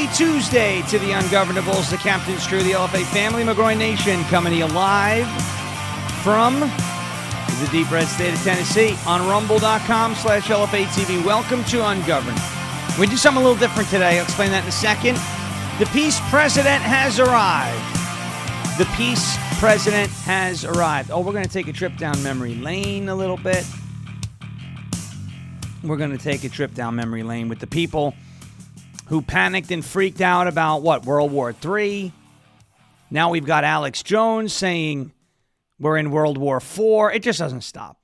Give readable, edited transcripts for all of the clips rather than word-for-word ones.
Happy Tuesday to the Ungovernables, the Captain's Crew, the LFA family, McGroin Nation, coming to you live from the deep red state of Tennessee on rumble.com/LFA TV. Welcome to Ungoverned. We do something a little different today. I'll explain that in a second. The peace president has arrived. The peace president has arrived. Oh, we're going to take a trip down memory lane a little bit. We're going to take a trip down memory lane with the people who panicked and freaked out about, World War III. Now we've got Alex Jones saying we're in World War IV. It just doesn't stop.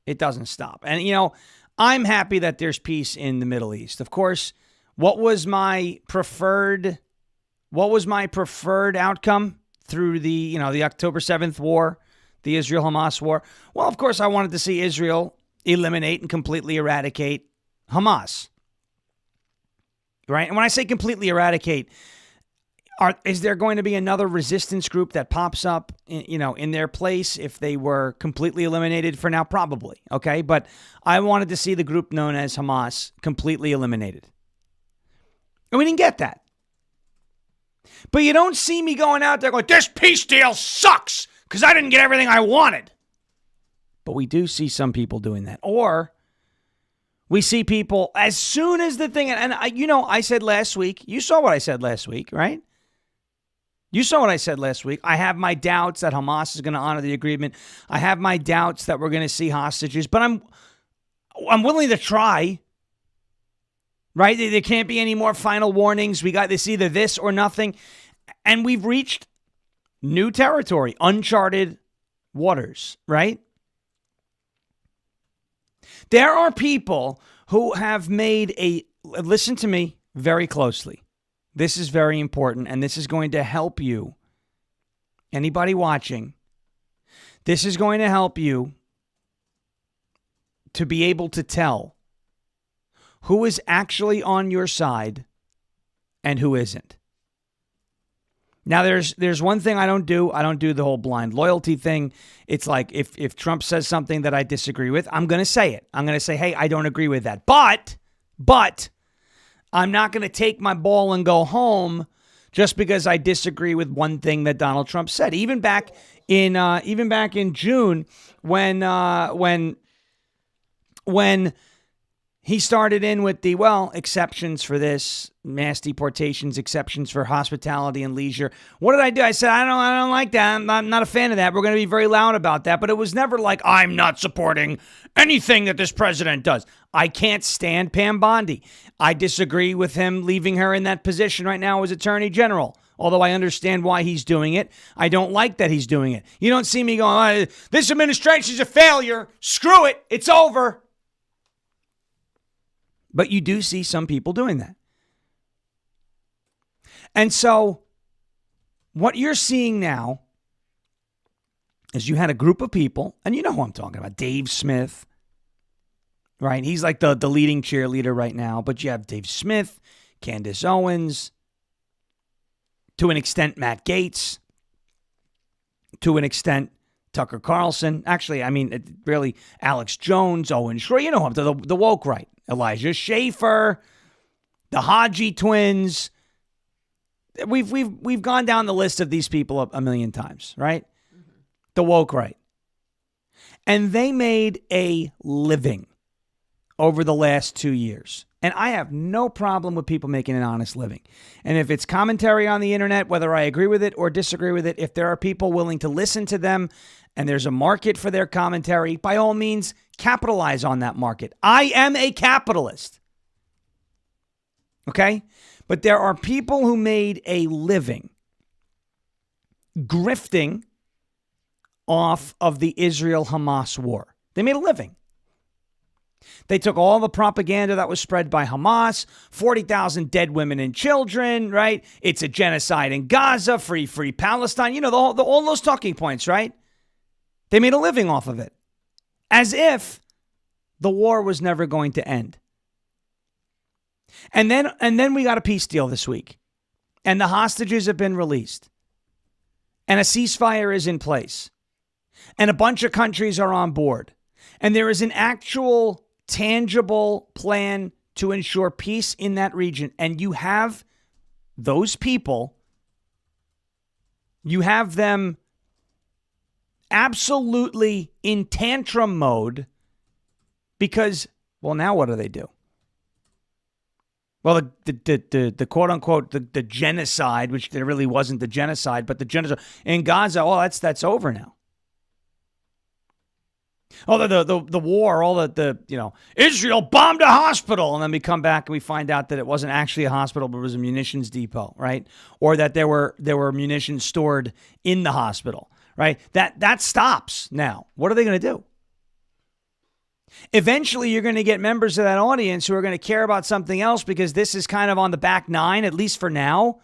It doesn't stop. And, I'm happy that there's peace in the Middle East. Of course, what was my preferred outcome through the October 7th war, the Israel-Hamas war? Well, of course, I wanted to see Israel eliminate and completely eradicate Hamas. Right? And when I say completely eradicate, is there going to be another resistance group that pops up, in their place if they were completely eliminated for now? Probably. Okay. But I wanted to see the group known as Hamas completely eliminated. And we didn't get that. But you don't see me going out there going, this peace deal sucks because I didn't get everything I wanted. But we do see some people doing that. Or we see people, as soon as the thing, and I said last week, you saw what I said last week, right? You saw what I said last week. I have my doubts that Hamas is going to honor the agreement. I have my doubts that we're going to see hostages, but I'm willing to try, right? There can't be any more final warnings. We got this, either this or nothing. And we've reached new territory, uncharted waters, right? There are people who have listen to me very closely. This is very important, and this is going to help you. Anybody watching, this is going to help you to be able to tell who is actually on your side and who isn't. Now, there's one thing I don't do. I don't do the whole blind loyalty thing. It's like if Trump says something that I disagree with, I'm going to say it. I'm going to say, hey, I don't agree with that. But I'm not going to take my ball and go home just because I disagree with one thing that Donald Trump said. Even back in June, when he started in with the, exceptions for this, mass deportations, exceptions for hospitality and leisure. What did I do? I said, I don't like that. I'm not a fan of that. We're going to be very loud about that. But it was never like, I'm not supporting anything that this president does. I can't stand Pam Bondi. I disagree with him leaving her in that position right now as Attorney General. Although I understand why he's doing it, I don't like that he's doing it. You don't see me going, this administration's a failure. Screw it. It's over. But you do see some people doing that. And so what you're seeing now is you had a group of people, and you know who I'm talking about, Dave Smith, right? He's like the leading cheerleader right now. But you have Dave Smith, Candace Owens, to an extent, Matt Gaetz, to an extent, Tucker Carlson. Actually, really, Alex Jones, Owen Schroyer, you know who I'm talking about, the woke right. Elijah Schaefer, the Haji twins. We've gone down the list of these people a million times, right? Mm-hmm. The woke right. And they made a living over the last 2 years. And I have no problem with people making an honest living. And if it's commentary on the internet, whether I agree with it or disagree with it, if there are people willing to listen to them and there's a market for their commentary, by all means, capitalize on that market. I am a capitalist. Okay? But there are people who made a living grifting off of the Israel-Hamas war. They made a living. They took all the propaganda that was spread by Hamas, 40,000 dead women and children, right? It's a genocide in Gaza, free Palestine. All those talking points, right? They made a living off of it. As if the war was never going to end. And then we got a peace deal this week. And the hostages have been released. And a ceasefire is in place. And a bunch of countries are on board. And there is an actual tangible plan to ensure peace in that region. And you have those people, you have them absolutely in tantrum mode because, well, now what do? Well, the quote unquote the genocide, which there really wasn't the genocide, but the genocide in Gaza, oh, that's over now. Oh, the war, all the Israel bombed a hospital, and then we come back and we find out that it wasn't actually a hospital, but it was a munitions depot, right? Or that there were munitions stored in the hospital, right? That stops now. What are they going to do? Eventually, you're going to get members of that audience who are going to care about something else because this is kind of on the back nine, at least for now.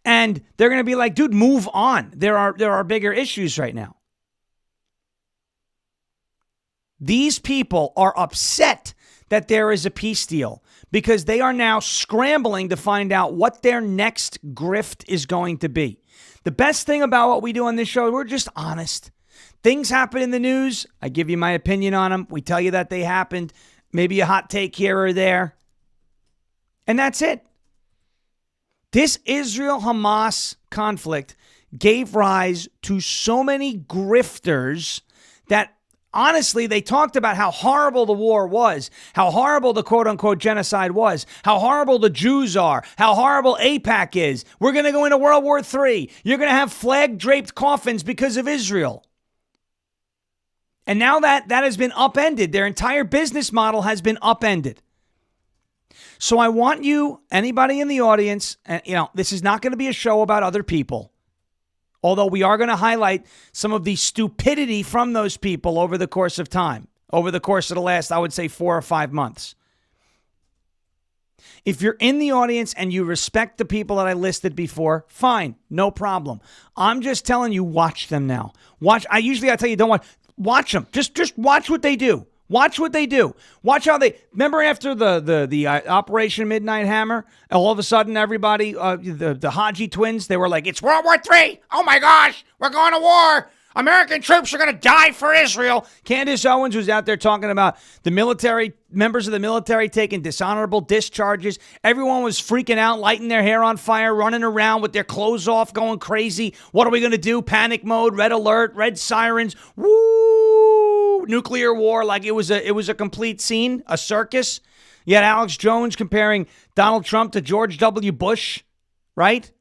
And they're going to be like, dude, move on. There are bigger issues right now. These people are upset that there is a peace deal because they are now scrambling to find out what their next grift is going to be. The best thing about what we do on this show, we're just honest. Things happen in the news. I give you my opinion on them. We tell you that they happened. Maybe a hot take here or there. And that's it. This Israel-Hamas conflict gave rise to so many grifters that honestly, they talked about how horrible the war was, how horrible the quote-unquote genocide was, how horrible the Jews are, how horrible AIPAC is. We're going to go into World War III. You're going to have flag-draped coffins because of Israel. And now that has been upended. Their entire business model has been upended. So I want you, anybody in the audience, and this is not going to be a show about other people. Although we are going to highlight some of the stupidity from those people over the course of time, over the course of the last, I would say, 4 or 5 months. If you're in the audience and you respect the people that I listed before, fine, no problem. I'm just telling you, watch them now. I tell you, don't watch. Watch them. Just watch what they do. Watch what they do. Watch how they... Remember after the Operation Midnight Hammer? All of a sudden, everybody, the Haji twins, they were like, it's World War III. Oh, my gosh. We're going to war. American troops are going to die for Israel. Candace Owens was out there talking about the military, members of the military taking dishonorable discharges. Everyone was freaking out, lighting their hair on fire, running around with their clothes off, going crazy. What are we going to do? Panic mode, red alert, red sirens. Woo! Nuclear war, like it was a complete scene, a circus. You had Alex Jones comparing Donald Trump to George W. Bush, right?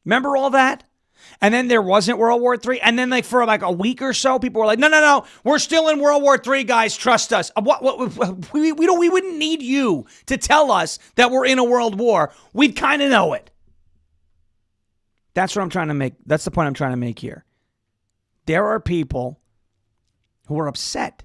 Remember all that? And then there wasn't World War III. And then for a week or so, people were like, no, we're still in World War III, guys. Trust us. We wouldn't need you to tell us that we're in a world war. We'd kind of know it. That's what I'm trying to make. That's the point I'm trying to make here. There are people who are upset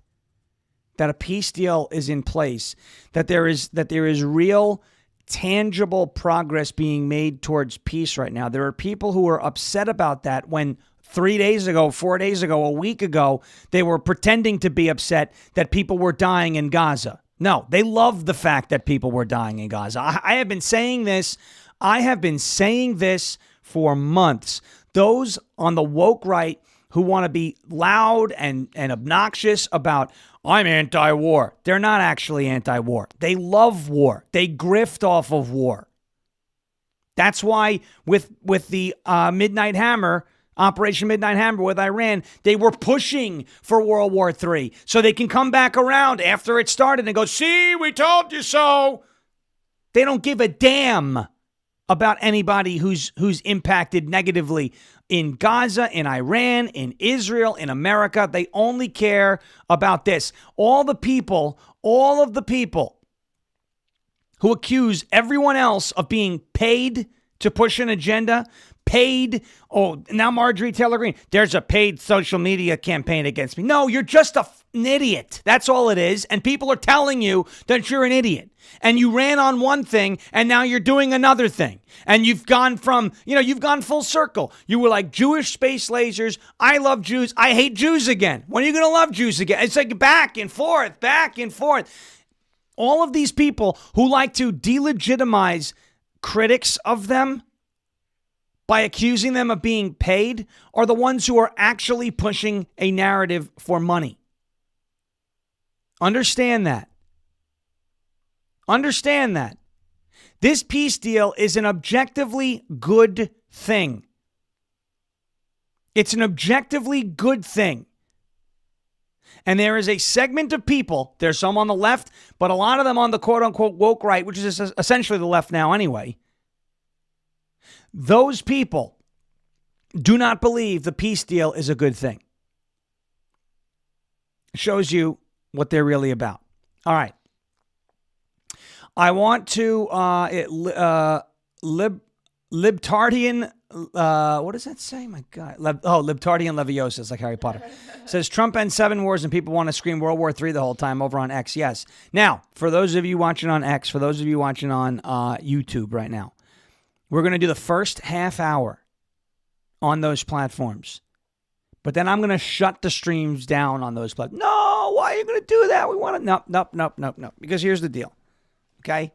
that a peace deal is in place, that there is real tangible progress being made towards peace right now. There are people who are upset about that when 3 days ago, 4 days ago, a week ago, they were pretending to be upset that people were dying in Gaza. No, they love the fact that people were dying in Gaza. I have been saying this. I have been saying this for months. Those on the woke right who want to be loud and obnoxious about, I'm anti-war. They're not actually anti-war. They love war. They grift off of war. That's why with the Midnight Hammer, Operation Midnight Hammer with Iran, they were pushing for World War III so they can come back around after it started and go, see, we told you so. They don't give a damn about anybody who's impacted negatively in Gaza, in Iran, in Israel, in America. They only care about this. All of the people who accuse everyone else of being paid to push an agenda, paid, now Marjorie Taylor Greene, there's a paid social media campaign against me. No, you're just an idiot. That's all it is. And people are telling you that you're an idiot. And you ran on one thing, and now you're doing another thing. And you've gone you've gone full circle. You were like Jewish space lasers. I love Jews. I hate Jews again. When are you going to love Jews again? It's like back and forth, back and forth. All of these people who like to delegitimize critics of them by accusing them of being paid are the ones who are actually pushing a narrative for money. Understand that. Understand that. This peace deal is an objectively good thing. It's an objectively good thing. And there is a segment of people, there's some on the left, but a lot of them on the quote-unquote woke right, which is essentially the left now anyway. Those people do not believe the peace deal is a good thing. It shows you what they're really about. All right. I want to libtardian. What does that say? My God. Libtardian Leviosa, like Harry Potter. Says Trump ends 7 wars and people want to scream World War III the whole time over on X. Yes. Now, for those of you watching on X, for those of you watching on YouTube right now, we're going to do the first half hour on those platforms. But then I'm going to shut the streams down on those platforms. No, why are you going to do that? We want to... Nope. Because here's the deal. Okay?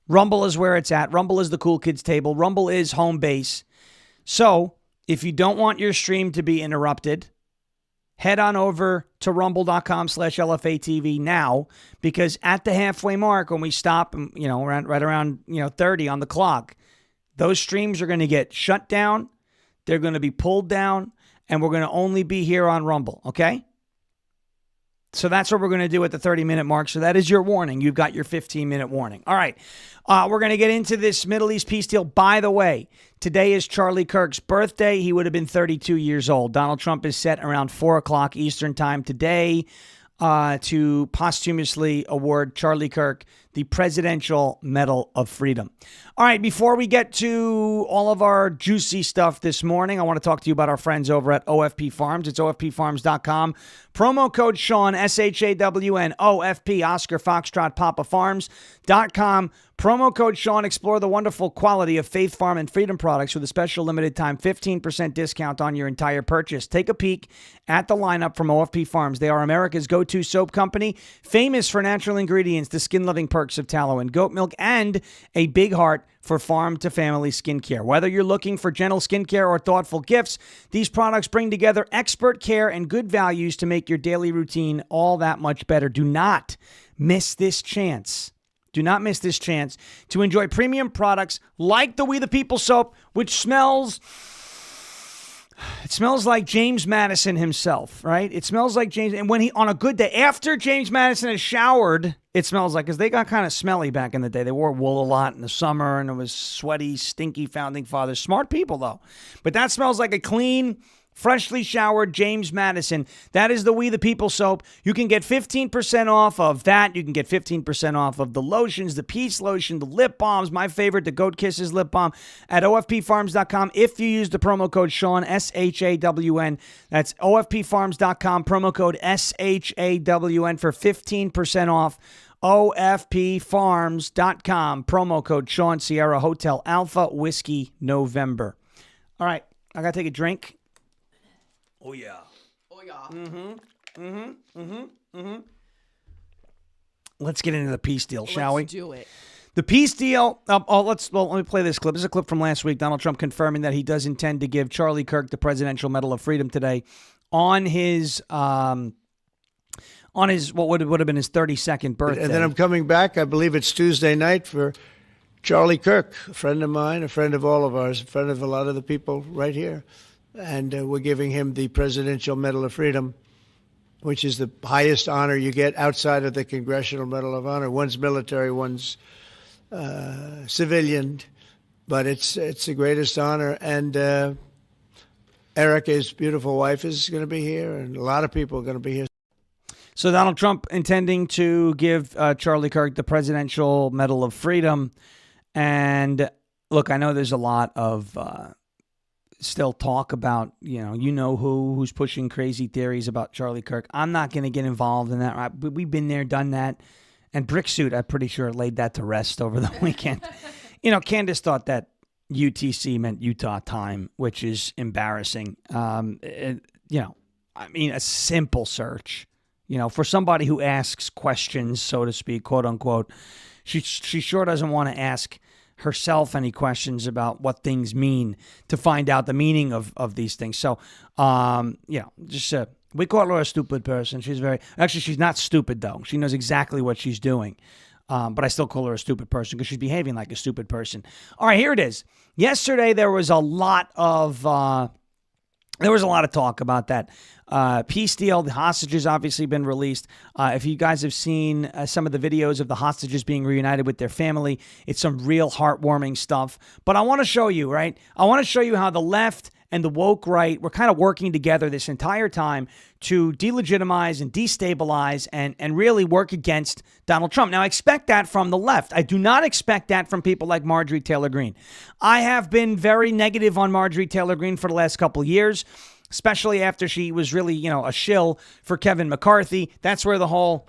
Rumble is where it's at. Rumble is the cool kids table. Rumble is home base. So, if you don't want your stream to be interrupted, head on over to rumble.com/LFA TV now, because at the halfway mark, when we stop, right around 30 on the clock, those streams are going to get shut down. They're going to be pulled down, and we're going to only be here on Rumble, okay? So that's what we're going to do at the 30-minute mark. So that is your warning. You've got your 15-minute warning. All right. We're going to get into this Middle East peace deal. By the way, today is Charlie Kirk's birthday. He would have been 32 years old. Donald Trump is set around 4 o'clock Eastern time today to posthumously award Charlie Kirk the Presidential Medal of Freedom. All right, before we get to all of our juicy stuff this morning, I want to talk to you about our friends over at OFP Farms. It's OFPFarms.com. Promo code Sean, SHAWN, OFP, Oscar Foxtrot, Papa Farms.com. Promo code Sean. Explore the wonderful quality of Faith Farm and Freedom products with a special limited time 15% discount on your entire purchase. Take a peek at the lineup from OFP Farms. They are America's go-to soap company, famous for natural ingredients, the skin-loving perks of tallow and goat milk, and a big heart for farm-to-family skincare. Whether you're looking for gentle skincare or thoughtful gifts, these products bring together expert care and good values to make your daily routine all that much better. Do not miss this chance. Do not miss this chance to enjoy premium products like the We the People soap, which smells like James Madison himself, right? It smells like James. And when on a good day, after James Madison has showered, it smells like, because they got kind of smelly back in the day. They wore wool a lot in the summer, and it was sweaty, stinky founding fathers. Smart people, though. But that smells like a clean, freshly showered James Madison. That is the We the People soap. You can get 15% off of that. You can get 15% off of the lotions, the Peace lotion, the lip balms. My favorite, the Goat Kisses lip balm at OFPFarms.com. If you use the promo code Sean, SHAWN. That's OFPFarms.com. Promo code SHAWN for 15% off. OFPFarms.com. Promo code Sean, Sierra Hotel Alpha Whiskey November. All right, I got to take a drink. Oh, yeah. Oh, yeah. Let's get into the peace deal, shall we? Let's do it. The peace deal. Let me play this clip. This is a clip from last week. Donald Trump confirming that he does intend to give Charlie Kirk the Presidential Medal of Freedom today on his what would have been his 32nd birthday. And then I'm coming back. I believe it's Tuesday night for Charlie Kirk, a friend of mine, a friend of all of ours, a friend of a lot of the people right here. And we're giving him the Presidential Medal of Freedom, which is the highest honor you get outside of the Congressional Medal of Honor. One's military, one's civilian, but it's the greatest honor. And Erica, his beautiful wife, is going to be here, and a lot of people are going to be here. So Donald Trump intending to give Charlie Kirk the Presidential Medal of Freedom. And look, I know there's a lot of still talk about, who's pushing crazy theories about Charlie Kirk. I'm not going to get involved in that. Right? We've been there, done that. And Bricksuit, I'm pretty sure, laid that to rest over the weekend. Candace thought that UTC meant Utah time, which is embarrassing. A simple search, for somebody who asks questions, so to speak, quote unquote, she sure doesn't want to ask herself any questions about what things mean to find out the meaning of these things. So, we call her a stupid person. She's not stupid, though. She knows exactly what she's doing. But I still call her a stupid person because she's behaving like a stupid person. All right, here it is. Yesterday, there was a lot of talk about that peace deal. The hostages obviously been released. If you guys have seen some of the videos of the hostages being reunited with their family, it's some real heartwarming stuff. But I want to show you, right? I want to show you how the left and the woke right were kind of working together this entire time to delegitimize and destabilize and really work against Donald Trump. Now, I expect that from the left. I do not expect that from people like Marjorie Taylor Greene. I have been very negative on Marjorie Taylor Greene for the last couple of years, especially after she was really, a shill for Kevin McCarthy. That's where the whole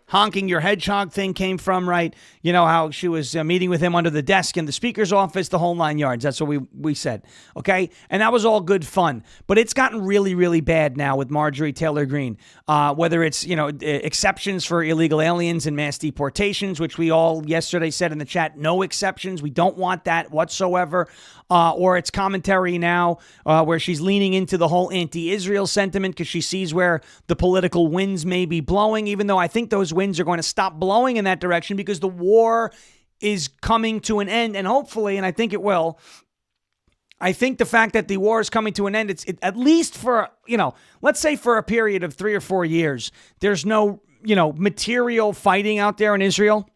honking your hedgehog thing came from, right? You know, how she was meeting with him under the desk in the speaker's office, the whole 9 yards. That's what we said, okay? And that was all good fun. But it's gotten really, really bad now with Marjorie Taylor Greene, whether it's, exceptions for illegal aliens and mass deportations, which we all yesterday said in the chat, no exceptions. We don't want that whatsoever. Or it's commentary now where she's leaning into the whole anti-Israel sentiment because she sees where the political winds may be blowing, even though I think those winds are going to stop blowing in that direction because the war is coming to an end. And hopefully, and I think it will, I think the fact that the war is coming to an end, it's at least for, let's say for a period of 3 or 4 years, there's no, material fighting out there in Israel.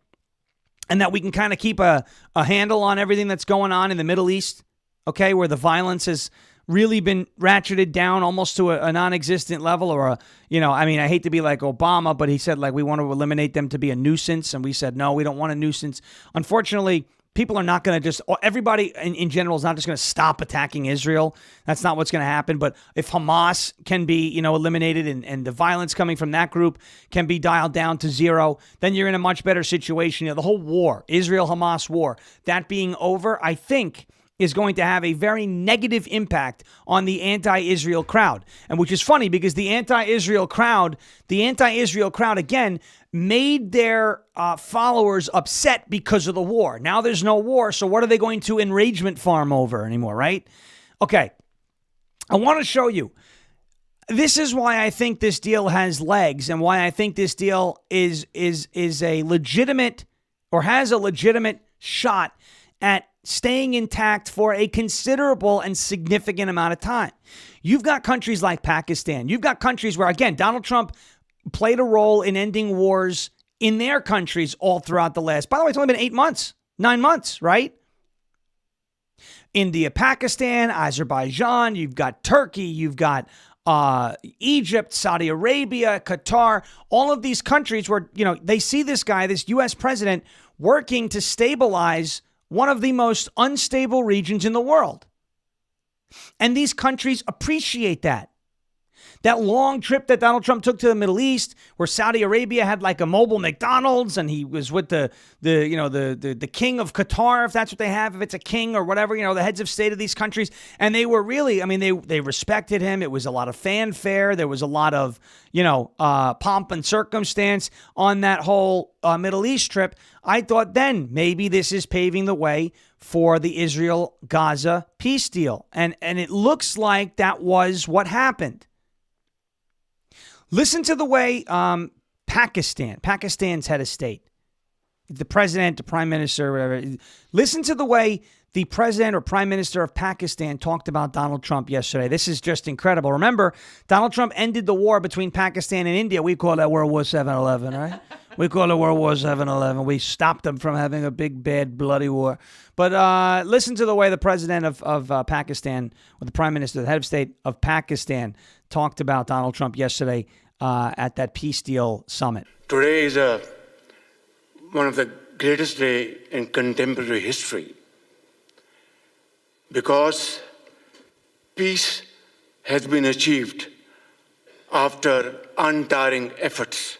And that we can kind of keep a handle on everything that's going on in the Middle East, okay, where the violence has really been ratcheted down almost to a non-existent level or I hate to be like Obama, but he said we want to eliminate them to be a nuisance. And we said, no, we don't want a nuisance. Unfortunately, people are not going to everybody in general is not just going to stop attacking Israel. That's not what's going to happen. But if Hamas can be, eliminated and the violence coming from that group can be dialed down to zero, then you're in a much better situation. The whole war, Israel-Hamas war, that being over, I think is going to have a very negative impact on the anti-Israel crowd. And which is funny because the anti-Israel crowd, again, made their followers upset because of the war. Now there's no war, so what are they going to enragement farm over anymore, right? Okay, I want to show you. This is why I think this deal has legs and why I think this deal is a legitimate or has a legitimate shot at staying intact for a considerable and significant amount of time. You've got countries like Pakistan. You've got countries where, again, Donald Trump played a role in ending wars in their countries all throughout the last, by the way, it's only been 9 months, right? India, Pakistan, Azerbaijan, you've got Turkey, you've got Egypt, Saudi Arabia, Qatar, all of these countries where, they see this guy, this U.S. president, working to stabilize one of the most unstable regions in the world. And these countries appreciate that. That long trip that Donald Trump took to the Middle East, where Saudi Arabia had a mobile McDonald's, and he was with the king of Qatar, if that's what they have, if it's a king or whatever, the heads of state of these countries, and they were really, they respected him. It was a lot of fanfare. There was a lot of, pomp and circumstance on that whole Middle East trip. I thought then maybe this is paving the way for the Israel-Gaza peace deal, and it looks like that was what happened. Listen to the way Pakistan's head of state, the president, the prime minister, whatever. Listen to the way the president or prime minister of Pakistan talked about Donald Trump yesterday. This is just incredible. Remember, Donald Trump ended the war between Pakistan and India. We call that World War 7-11, right? We call it World War 7-11. We stopped them from having a big, bad, bloody war. But listen to the way the president of Pakistan, or the prime minister, the head of state of Pakistan, talked about Donald Trump yesterday at that peace deal summit. Today is one of the greatest days in contemporary history because peace has been achieved after untiring efforts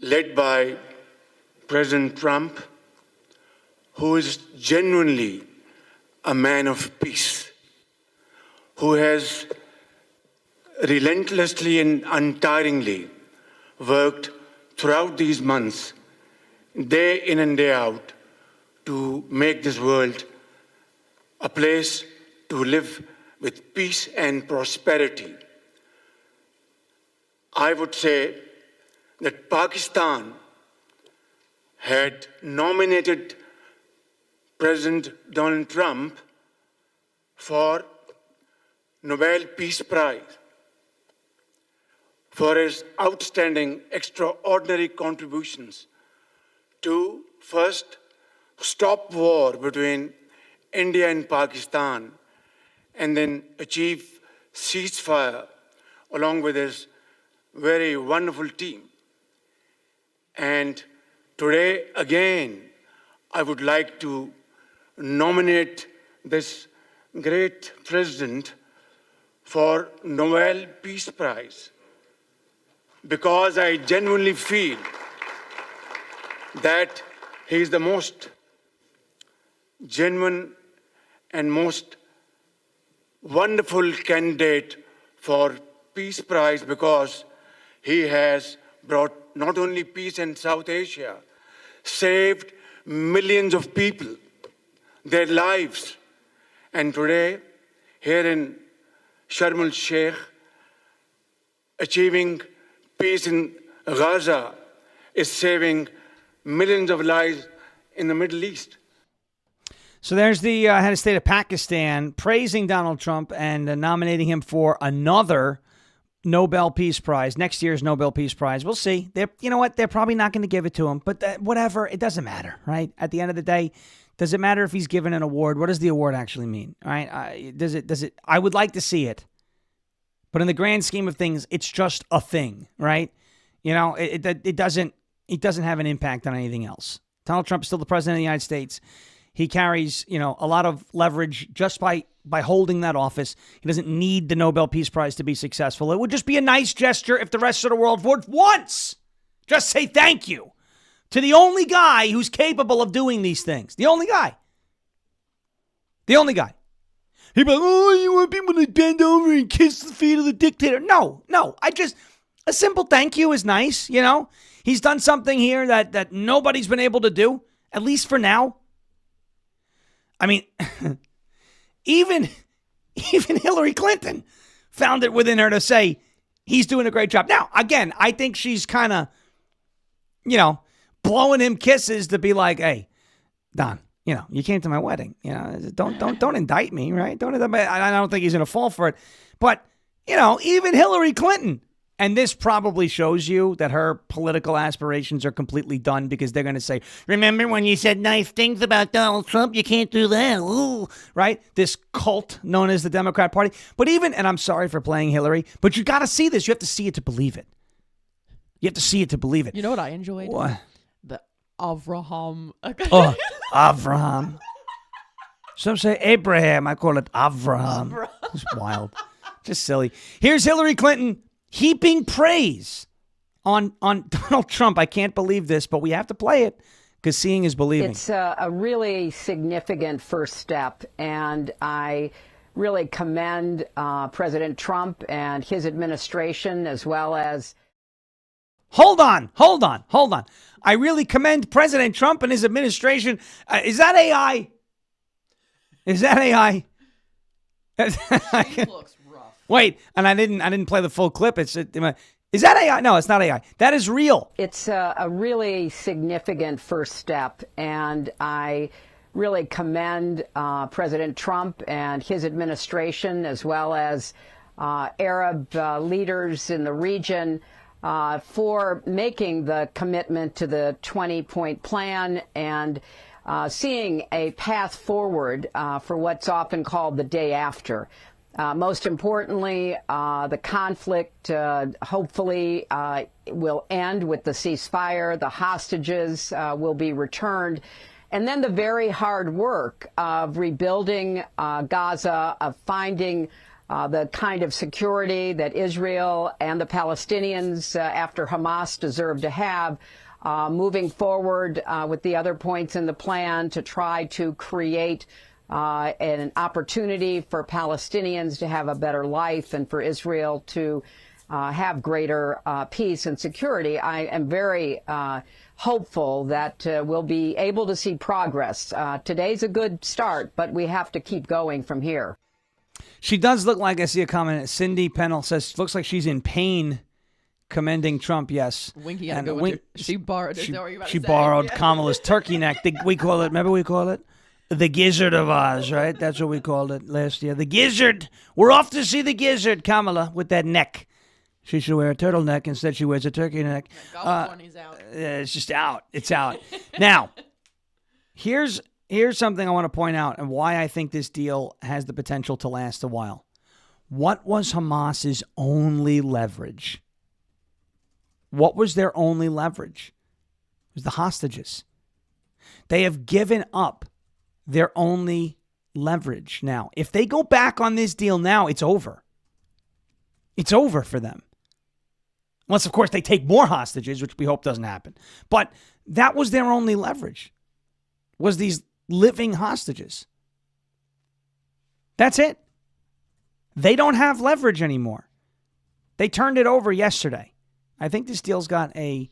led by President Trump, who is genuinely a man of peace, who has relentlessly and untiringly worked throughout these months, day in and day out, to make this world a place to live with peace and prosperity. I would say that Pakistan had nominated President Donald Trump for Nobel Peace Prize for his outstanding, extraordinary contributions to first stop war between India and Pakistan and then achieve ceasefire along with his very wonderful team. And today, again, I would like to nominate this great president for Nobel Peace Prize because I genuinely feel that he is the most genuine and most wonderful candidate for Peace Prize because he has brought not only peace in South Asia, saved millions of people, their lives. And today, here in Sharm el-Sheikh, achieving peace in Gaza is saving millions of lives in the Middle East. So there's the head of state of Pakistan praising Donald Trump and nominating him for another Nobel Peace Prize, next year's Nobel Peace Prize. We'll see. You know what? They're probably not going to give it to him, but whatever. It doesn't matter, right? At the end of the day, does it matter if he's given an award? What does the award actually mean? All right? Does it? I would like to see it, but in the grand scheme of things, it's just a thing, right? You know, it doesn't have an impact on anything else. Donald Trump is still the president of the United States. He carries, a lot of leverage just by holding that office. He doesn't need the Nobel Peace Prize to be successful. It would just be a nice gesture if the rest of the world would once just say thank you to the only guy who's capable of doing these things. The only guy. The only guy. He'd be like, oh, you want people to bend over and kiss the feet of the dictator? No. A simple thank you is nice, He's done something here that nobody's been able to do, at least for now. I mean, even Hillary Clinton found it within her to say he's doing a great job. Now, again, I think she's kind of, blowing him kisses to be like, hey, Don, you came to my wedding. Don't indict me, right? Don't indict me. I don't think he's going to fall for it. But, even Hillary Clinton. And this probably shows you that her political aspirations are completely done because they're going to say, remember when you said nice things about Donald Trump? You can't do that. Ooh. Right? This cult known as the Democrat Party. But even, and I'm sorry for playing Hillary, but you got to see this. You have to see it to believe it. You have to see it to believe it. You know what I enjoyed? What? The Avraham. Oh, Avraham. Some say Abraham. I call it Avraham. It's wild. Just silly. Here's Hillary Clinton heaping praise on Donald Trump. I can't believe this, but we have to play it because seeing is believing. It's a really significant first step, and I really commend President Trump and his administration as well as... Hold on. I really commend President Trump and his administration. Is that AI? Is that AI? She looks rough. Wait, and I didn't play the full clip. Is that AI? No, it's not AI. That is real. It's a really significant first step, and I really commend President Trump and his administration as well as Arab leaders in the region for making the commitment to the 20-point plan and seeing a path forward for what's often called the day after. Most importantly, the conflict hopefully will end with the ceasefire, the hostages will be returned, and then the very hard work of rebuilding Gaza, of finding the kind of security that Israel and the Palestinians after Hamas deserve to have, moving forward with the other points in the plan to try to create an opportunity for Palestinians to have a better life and for Israel to have greater peace and security. I am very hopeful that we'll be able to see progress. Today's a good start, but we have to keep going from here. She does look like, I see a comment, Cindy Pennell says, looks like she's in pain commending Trump, yes. Winky had And to go Wink- with she borrowed. Is She, that what you're about she to say? borrowed Yeah. Kamala's turkey neck. We call it, remember we call it? The Gizzard of Oz, right? That's what we called it last year. The Gizzard. We're off to see the Gizzard, Kamala, with that neck. She should wear a turtleneck. Instead, she wears a turkey neck. Golf bunny's out. It's just out. It's out. Now, here's something I want to point out and why I think this deal has the potential to last a while. What was Hamas's only leverage? What was their only leverage? It was the hostages. They have given up their only leverage now. If they go back on this deal now, it's over. It's over for them. Unless, of course, they take more hostages, which we hope doesn't happen. But that was their only leverage, was these living hostages. That's it. They don't have leverage anymore. They turned it over yesterday. I think this deal's got a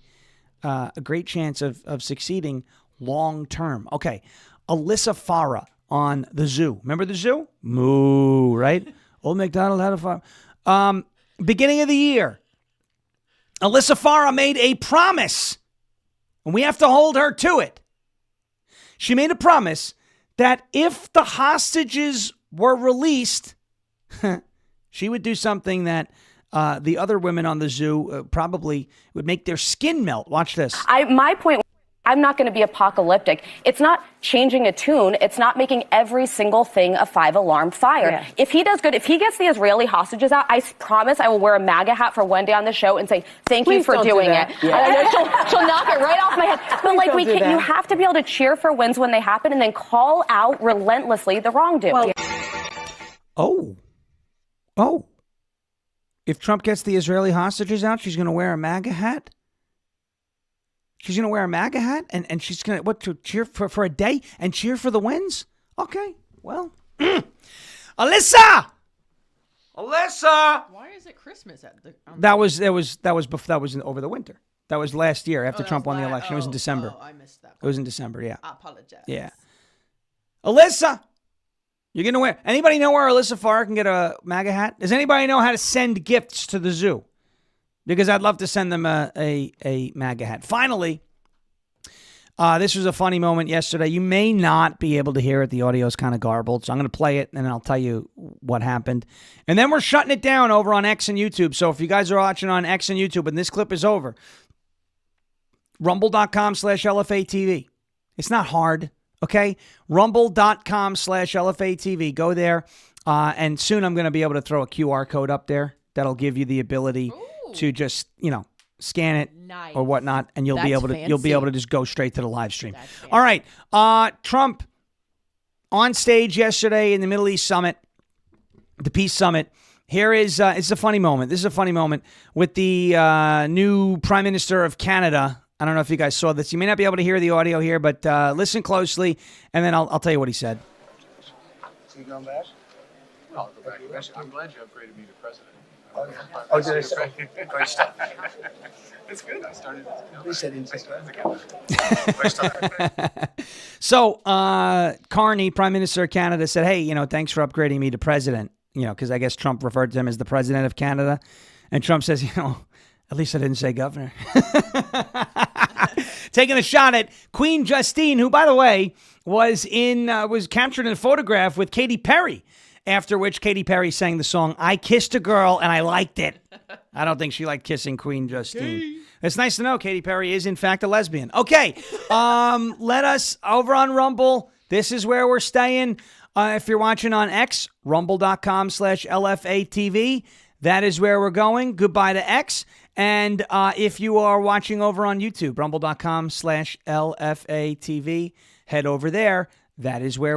great chance of succeeding long term. Okay, Alyssa Farah on the Zoo. Remember the Zoo? Moo, right? Old MacDonald had a farm. Beginning of the year, Alyssa Farah made a promise, and we have to hold her to it. She made a promise that if the hostages were released, she would do something that the other women on the Zoo probably would make their skin melt. Watch this. My point, I'm not going to be apocalyptic. It's not changing a tune. It's not making every single thing a 5-alarm fire. Yeah. If he does good, if he gets the Israeli hostages out, I promise I will wear a MAGA hat for one day on the show and say, thank you Please for don't do doing that. it. Yeah. And then she'll knock it right off my head. But like, don't do that. you have to be able to cheer for wins when they happen and then call out relentlessly the wrongdoing. Oh. If Trump gets the Israeli hostages out, she's going to wear a MAGA hat? She's going to wear a MAGA hat? And she's going to cheer for a day and cheer for the wins? Okay, well. Alyssa! Why is it Christmas at the? That was over the winter. That was last year after that Trump was won the election. It was in December. Oh, I missed that. It was in December, yeah. I apologize. Yeah. Alyssa! You're going to wear... Anybody know where Alyssa Farah can get a MAGA hat? Does anybody know how to send gifts to the Zoo? Because I'd love to send them a MAGA hat. Finally, this was a funny moment yesterday. You may not be able to hear it. The audio is kind of garbled. So I'm going to play it, and then I'll tell you what happened. And then we're shutting it down over on X and YouTube. So if you guys are watching on X and YouTube and this clip is over, rumble.com/LFA TV. It's not hard, okay? Rumble.com/LFA TV. Go there. And soon I'm going to be able to throw a QR code up there that'll give you the ability to just, scan it Nice. or whatnot, and you'll be That's able to just go straight to the live stream. All right. Trump on stage yesterday in the Middle East Summit, the Peace Summit. Here is it's a funny moment. This is a funny moment with the new Prime Minister of Canada. I don't know if you guys saw this. You may not be able to hear the audio here, but listen closely, and then I'll tell you what he said. So you going back? No, I'll go back. I'm glad you upgraded me to president. Oh, did I say? Great stuff. It's good. I started. At least I didn't say Great stuff. So Carney, Prime Minister of Canada, said, hey, thanks for upgrading me to president, because I guess Trump referred to him as the president of Canada. And Trump says, at least I didn't say governor. Taking a shot at Queen Justine, who, by the way, was captured in a photograph with Katy Perry, after which Katy Perry sang the song, I Kissed a Girl and I Liked It. I don't think she liked kissing Queen Justine. It's nice to know Katy Perry is, in fact, a lesbian. Okay, let us, over on Rumble, this is where we're staying. If you're watching on X, rumble.com/LFA TV. That is where we're going. Goodbye to X. And if you are watching over on YouTube, rumble.com/LFA TV, head over there. That is where